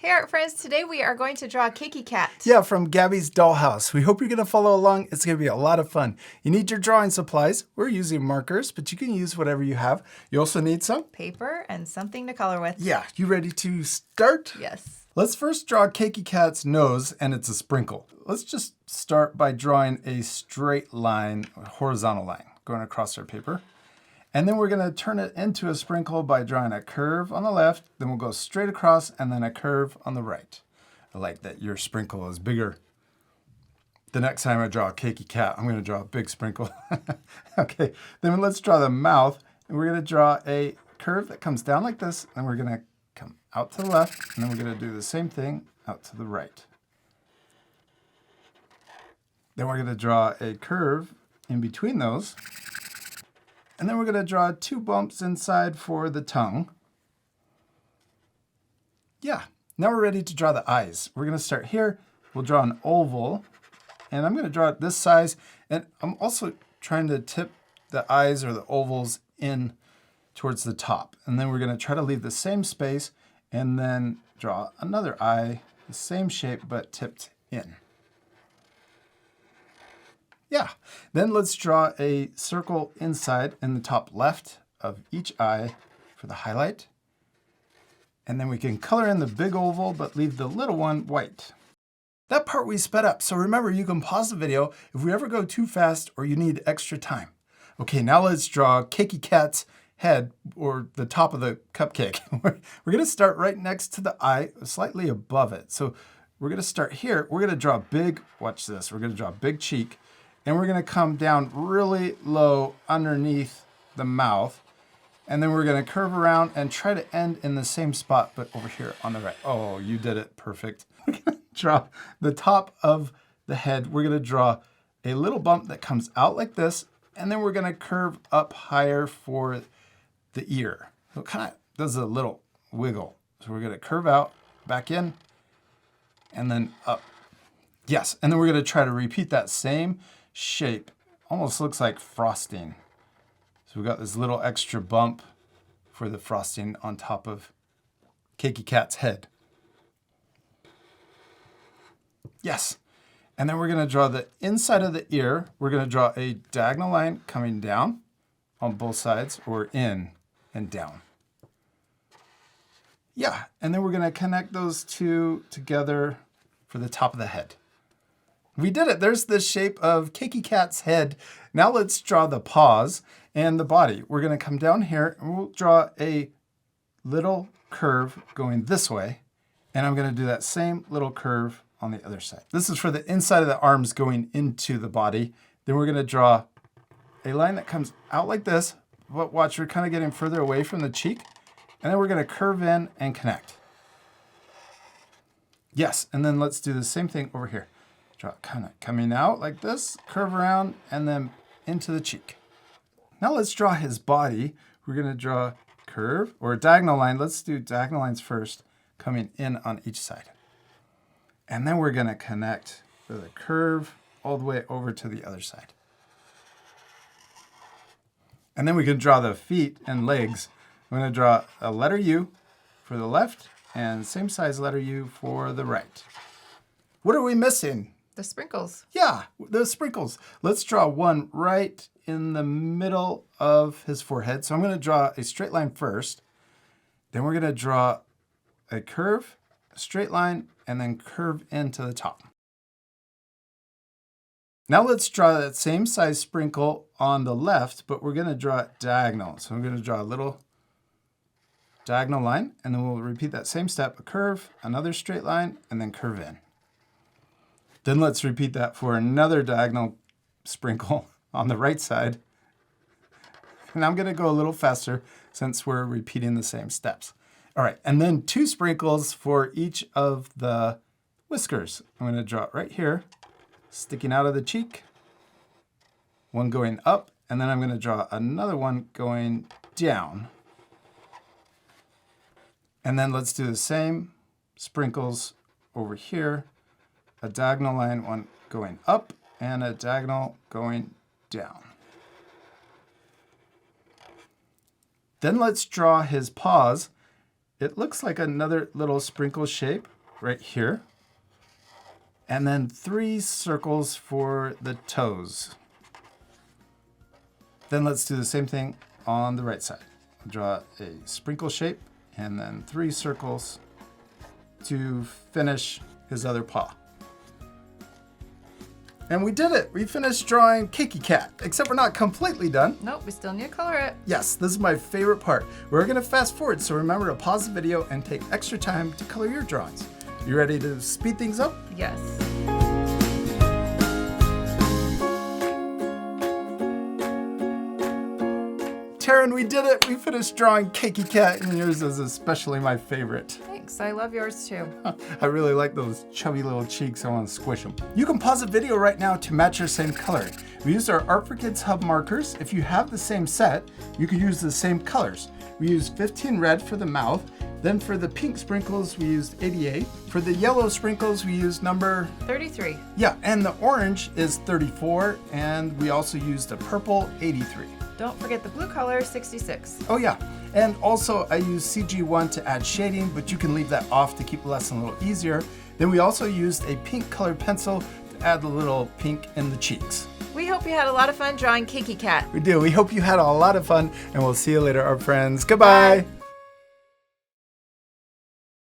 Hey art friends, today we are going to draw Cakey Cat. Yeah, from Gabby's Dollhouse. We hope you're going to follow along. It's going to be a lot of fun. You need your drawing supplies. We're using markers, but you can use whatever you have. You also need some Paper and something to color with. Yeah, you ready to start? Yes. Let's first draw Cakey Cat's nose, and it's a sprinkle. Let's just start by drawing a straight line, a horizontal line, going across our paper. And then we're going to turn it into a sprinkle by drawing a curve on the left, then we'll go straight across, and then a curve on the right. I like that your sprinkle is bigger. The next time I draw a Cakey Cat, I'm going to draw a big sprinkle. Okay, then let's draw the mouth, and we're going to draw a curve that comes down like this, and we're going to come out to the left, and then we're going to do the same thing out to the right. Then we're going to draw a curve in between those. And then we're going to draw 2 bumps inside for the tongue. Yeah, now we're ready to draw the eyes. We're going to start here. We'll draw an oval. And I'm going to draw it this size. And I'm also trying to tip the eyes or the ovals in towards the top. And then we're going to try to leave the same space and then draw another eye, the same shape but tipped in. Yeah, then let's draw a circle inside in the top left of each eye for the highlight. And then we can color in the big oval, but leave the little one white. That part we sped up, so remember you can pause the video if we ever go too fast or you need extra time. Okay, now let's draw Cakey Cat's head, or the top of the cupcake. We're gonna start right next to the eye, slightly above it. So we're gonna start here. We're gonna draw a big, watch this, we're gonna draw a big cheek. And we're going to come down really low underneath the mouth. And then we're going to curve around and try to end in the same spot, but over here on the right. Oh, you did it. Perfect. We're going to draw the top of the head. We're going to draw a little bump that comes out like this. And then we're going to curve up higher for the ear. So it kind of does a little wiggle. So we're going to curve out, back in, and then up. Yes, and then we're going to try to repeat that same shape. Almost looks like frosting. So we've got this little extra bump for the frosting on top of Cakey Cat's head. Yes, and then we're going to draw the inside of the ear. We're going to draw a diagonal line coming down on both sides, or in and down. Yeah, and then we're going to connect those two together for the top of the head. We did it. There's the shape of Cakey Cat's head. Now let's draw the paws and the body. We're going to come down here and we'll draw a little curve going this way. And I'm going to do that same little curve on the other side. This is for the inside of the arms going into the body. Then we're going to draw a line that comes out like this. But watch, we're kind of getting further away from the cheek. And then we're going to curve in and connect. Yes, and then let's do the same thing over here. Draw kind of coming out like this, curve around, and then into the cheek. Now let's draw his body. We're going to draw a curve or a diagonal line. Let's do diagonal lines first, coming in on each side. And then we're going to connect with a curve all the way over to the other side. And then we can draw the feet and legs. I'm going to draw a letter U for the left and same size letter U for the right. What are we missing? The sprinkles. Yeah, the sprinkles. Let's draw one right in the middle of his forehead. So I'm going to draw a straight line first. Then we're going to draw a curve, a straight line, and then curve into the top. Now let's draw that same size sprinkle on the left, but we're going to draw it diagonal. So I'm going to draw a little diagonal line, and then we'll repeat that same step, a curve, another straight line, and then curve in. Then let's repeat that for another diagonal sprinkle on the right side. And I'm going to go a little faster since we're repeating the same steps. All right, and then 2 sprinkles for each of the whiskers. I'm going to draw it right here, sticking out of the cheek, one going up, and then I'm going to draw another one going down. And then let's do the same sprinkles over here. A diagonal line, one going up, and a diagonal going down. Then let's draw his paws. it looks like another little sprinkle shape right here. And then 3 circles for the toes. Then let's do the same thing on the right side. Draw a sprinkle shape and then 3 circles to finish his other paw. And we did it! We finished drawing Cakey Cat, except we're not completely done. Nope, we still need to color it. Yes, this is my favorite part. We're gonna fast forward, so remember to pause the video and take extra time to color your drawings. You ready to speed things up? Yes. Teryn, we did it! We finished drawing Cakey Cat, and yours is especially my favorite. Thanks, I love yours too. I really like those chubby little cheeks. I want to squish them. You can pause the video right now to match your same coloring. We used our Art for Kids Hub markers. If you have the same set, you can use the same colors. We used 15 red for the mouth. Then for the pink sprinkles, we used 88. For the yellow sprinkles, we used number 33. Yeah, and the orange is 34, and we also used the purple 83. Don't forget the blue color, 66. Oh yeah, and also I used CG1 to add shading, but you can leave that off to keep the lesson a little easier. Then we also used a pink colored pencil to add the little pink in the cheeks. We hope you had a lot of fun drawing Cakey Cat. We do. We hope you had a lot of fun, and we'll see you later, our friends. Goodbye. Bye.